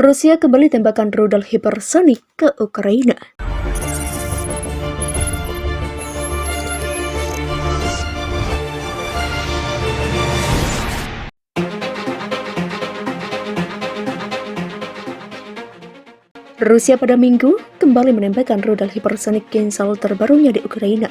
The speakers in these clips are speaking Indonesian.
Rusia kembali tembakan rudal hipersonik ke Ukraina. Rusia pada Minggu kembali menembakkan rudal hipersonik Kinzhal terbarunya di Ukraina.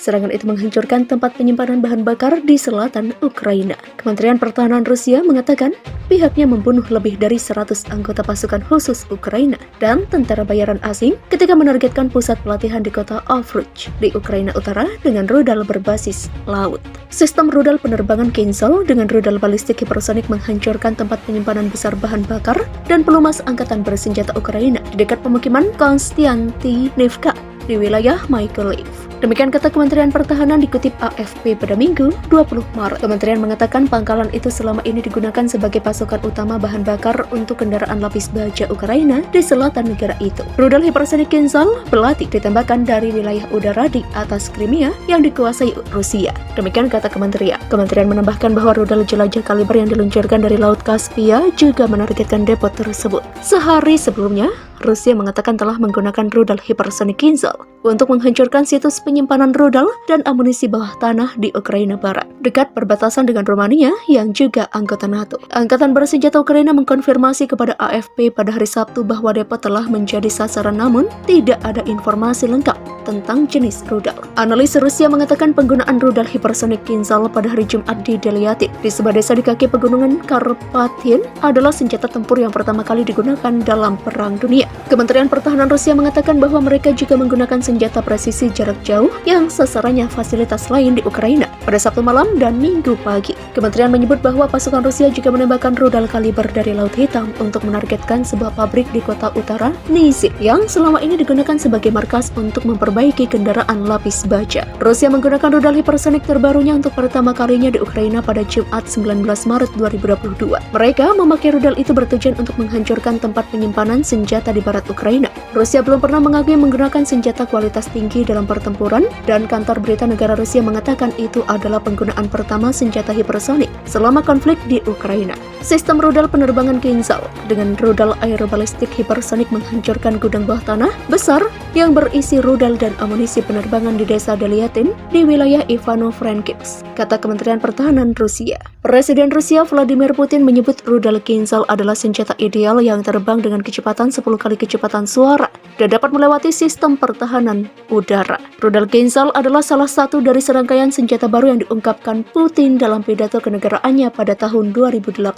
Serangan itu menghancurkan tempat penyimpanan bahan bakar di selatan Ukraina. Kementerian Pertahanan Rusia mengatakan pihaknya membunuh lebih dari 100 anggota pasukan khusus Ukraina dan tentara bayaran asing ketika menargetkan pusat pelatihan di kota Ovruch di Ukraina Utara dengan rudal berbasis laut. Sistem rudal penerbangan Kinzhal dengan rudal balistik hipersonik menghancurkan tempat penyimpanan besar bahan bakar dan pelumas angkatan bersenjata Ukraina di dekat pemukiman Konstantinivka di wilayah Mykolaiv. Demikian kata Kementerian Pertahanan dikutip AFP pada Minggu 20 Maret. Kementerian mengatakan pangkalan itu selama ini digunakan sebagai pasokan utama bahan bakar untuk kendaraan lapis baja Ukraina di selatan negara itu. Rudal hipersonik Kinzhal berlatih ditembakkan dari wilayah udara di atas Crimea yang dikuasai Rusia. Demikian kata Kementerian. Kementerian menambahkan bahwa rudal jelajah kaliber yang diluncurkan dari Laut Kaspia juga menargetkan depo tersebut. Sehari sebelumnya, Rusia mengatakan telah menggunakan rudal hipersonik Kinzhal untuk menghancurkan situs penyimpanan rudal dan amunisi bawah tanah di Ukraina Barat, dekat perbatasan dengan Romania yang juga anggota NATO. Angkatan bersenjata Ukraina mengkonfirmasi kepada AFP pada hari Sabtu bahwa depo telah menjadi sasaran, namun tidak ada informasi lengkap tentang jenis rudal. Analis Rusia mengatakan penggunaan rudal hipersonik Kinzhal pada hari Jumat di Deliatin, di sebuah desa di kaki pegunungan Karpathin, adalah senjata tempur yang pertama kali digunakan dalam Perang Dunia. Kementerian Pertahanan Rusia mengatakan bahwa mereka juga menggunakan senjata presisi jarak jauh yang sasarannya fasilitas lain di Ukraina pada Sabtu malam dan Minggu pagi. Kementerian menyebut bahwa pasukan Rusia juga menembakkan rudal kaliber dari Laut Hitam untuk menargetkan sebuah pabrik di kota utara Nizhny yang selama ini digunakan sebagai markas untuk memperbaiki kendaraan lapis baja. Rusia menggunakan rudal hipersonik terbarunya untuk pertama kalinya di Ukraina pada Jumat 19 Maret 2022. Mereka memakai rudal itu bertujuan untuk menghancurkan tempat penyimpanan senjata di barat Ukraina. Rusia belum pernah mengakui menggunakan senjata kualitas tinggi dalam pertempuran, dan kantor berita negara Rusia mengatakan itu adalah penggunaan pertama senjata hipersonik selama konflik di Ukraina. Sistem rudal penerbangan Kinzhal dengan rudal aerobalistik hipersonik menghancurkan gudang bawah tanah besar yang berisi rudal dan amunisi penerbangan di desa Deliatin di wilayah Ivano-Frankivsk, kata Kementerian Pertahanan Rusia. Presiden Rusia Vladimir Putin menyebut rudal Kinzhal adalah senjata ideal yang terbang dengan kecepatan 10 kali kecepatan suara dan dapat melewati sistem pertahanan udara. Rudal Kinzhal adalah salah satu dari serangkaian senjata baru yang diungkapkan Putin dalam pidato kenegaraannya pada tahun 2018.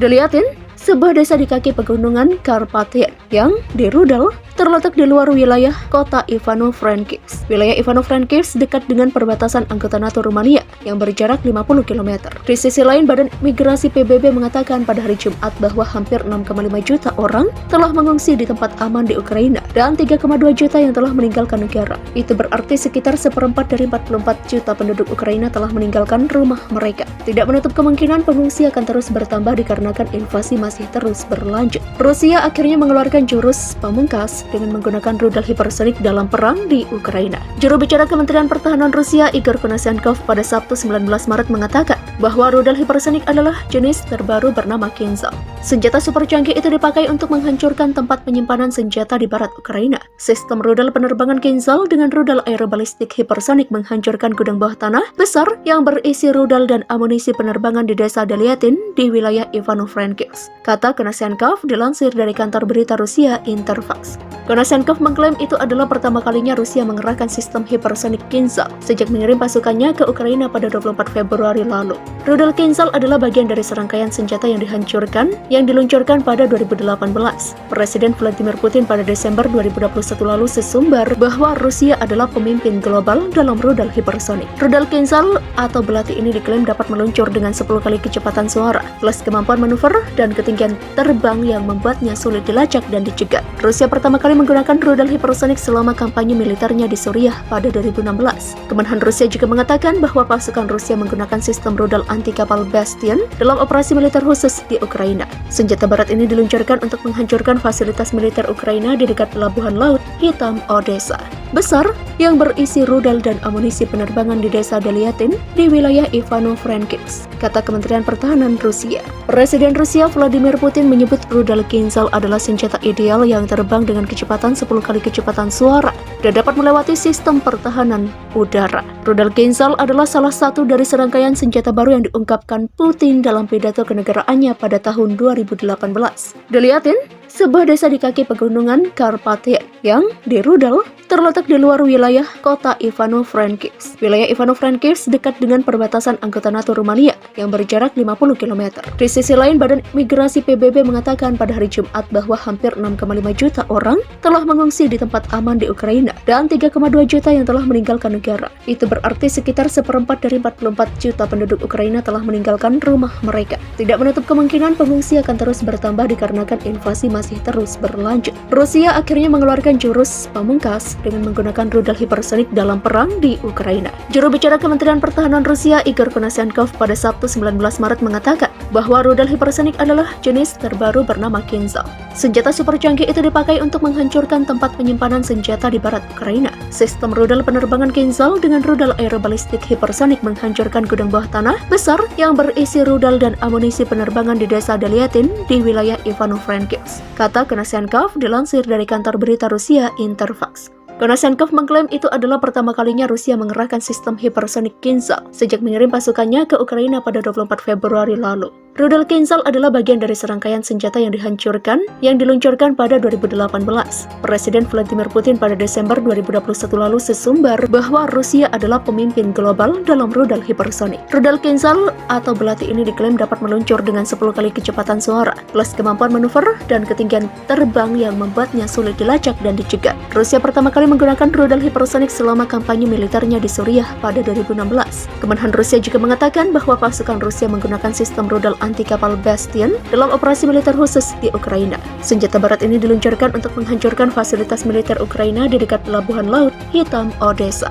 Deliatin, sebuah desa di kaki pegunungan Karpathin yang dirudal, terletak di luar wilayah kota Ivano-Frankivsk. Wilayah Ivano-Frankivsk dekat dengan perbatasan anggota NATO Rumania yang berjarak 50 km. Di sisi lain, Badan Migrasi PBB mengatakan pada hari Jumat bahwa hampir 6,5 juta orang telah mengungsi di tempat aman di Ukraina dan 3,2 juta yang telah meninggalkan negara. Itu berarti sekitar seperempat dari 44 juta penduduk Ukraina telah meninggalkan rumah mereka. Tidak menutup kemungkinan pengungsi akan terus bertambah dikarenakan invasi masih terus berlanjut. Rusia akhirnya mengeluarkan jurus pamungkas dengan menggunakan rudal hipersonik dalam perang di Ukraina. Juru bicara Kementerian Pertahanan Rusia Igor Konashenkov pada Sabtu 19 Maret mengatakan bahwa rudal hipersonik adalah jenis terbaru bernama Kinzhal. Senjata super canggih itu dipakai untuk menghancurkan tempat penyimpanan senjata di barat Ukraina. Sistem rudal penerbangan Kinzhal dengan rudal aerobalistik hipersonik menghancurkan gudang bawah tanah besar yang berisi rudal dan amunisi penerbangan di desa Deliatin di wilayah Ivano-Frankivsk, kata Konashenkov dilansir dari kantor berita Rusia Interfax. Konashenkov mengklaim itu adalah pertama kalinya Rusia mengerahkan sistem hipersonik Kinzhal sejak mengirim pasukannya ke Ukraina pada 24 Februari lalu. Rudal Kinzhal adalah bagian dari serangkaian senjata yang dihancurkan yang diluncurkan pada 2018. Presiden Vladimir Putin pada Desember 2021 lalu sesumbar bahwa Rusia adalah pemimpin global dalam rudal hipersonik. Rudal Kinzhal atau belati ini diklaim dapat meluncur dengan 10 kali kecepatan suara, plus kemampuan manuver dan ketinggian terbang yang membuatnya sulit dilacak dan dicegat. Rusia pertama kali menggunakan rudal hipersonik selama kampanye militernya di Suriah pada 2016. Kemenhan Rusia juga mengatakan bahwa pasukan Rusia menggunakan sistem rudal anti kapal Bastion dalam operasi militer khusus di Ukraina. Senjata barat ini diluncurkan untuk menghancurkan fasilitas militer Ukraina di dekat pelabuhan laut Laut Hitam Odessa besar yang berisi rudal dan amunisi penerbangan di desa Deliatin di wilayah Ivano-Frankivsk, kata Kementerian Pertahanan Rusia. Presiden Rusia Vladimir Putin menyebut rudal Kinzhal adalah senjata ideal yang terbang dengan kecepatan 10 kali kecepatan suara dan dapat melewati sistem pertahanan udara. Rudal Kinzhal adalah salah satu dari serangkaian senjata baru yang diungkapkan Putin dalam pidato kenegaraannya pada tahun 2018. Deliatin, sebuah desa di kaki pegunungan Karpatia yang di rudal terletak di luar wilayah kota Ivano-Frankivsk. Wilayah Ivano-Frankivsk dekat dengan perbatasan anggota NATO Rumania yang berjarak 50 km. Di sisi lain, Badan Migrasi PBB mengatakan pada hari Jumat bahwa hampir 6,5 juta orang telah mengungsi di tempat aman di Ukraina dan 3,2 juta yang telah meninggalkan negara. Itu berarti sekitar seperempat dari 44 juta penduduk Ukraina telah meninggalkan rumah mereka. Tidak menutup kemungkinan pengungsi akan terus bertambah dikarenakan invasi masih terus berlanjut. Rusia akhirnya mengeluarkan jurus pamungkas dengan menggunakan rudal hipersonik dalam perang di Ukraina. Juru bicara Kementerian Pertahanan Rusia Igor Konashenkov pada Sabtu 19 Maret mengatakan bahwa rudal hipersonik adalah jenis terbaru bernama Kinzhal. Senjata super canggih itu dipakai untuk menghancurkan tempat penyimpanan senjata di barat Ukraina. Sistem rudal penerbangan Kinzhal dengan rudal aerobalistik hipersonik menghancurkan gudang bawah tanah besar yang berisi rudal dan amunisi penerbangan di desa Deliatin di wilayah Ivano-Frankivsk, kata Konashenkov dilansir dari kantor berita Rusia Interfax. Konashenkov mengklaim itu adalah pertama kalinya Rusia mengerahkan sistem hipersonik Kinzhal sejak mengirim pasukannya ke Ukraina pada 24 Februari lalu. Rudal Kinzhal adalah bagian dari serangkaian senjata yang dihancurkan yang diluncurkan pada 2018. Presiden Vladimir Putin pada Desember 2021 lalu sesumbar bahwa Rusia adalah pemimpin global dalam rudal hipersonik. Rudal Kinzhal atau belati ini diklaim dapat meluncur dengan 10 kali kecepatan suara, plus kemampuan manuver dan ketinggian terbang yang membuatnya sulit dilacak dan dicegat. Rusia pertama kali menggunakan rudal hipersonik selama kampanye militernya di Suriah pada 2016. Kemenhan Rusia juga mengatakan bahwa pasukan Rusia menggunakan sistem rudal anti kapal Bastion dalam operasi militer khusus di Ukraina. Senjata barat ini diluncurkan untuk menghancurkan fasilitas militer Ukraina di dekat pelabuhan laut Hitam Odessa.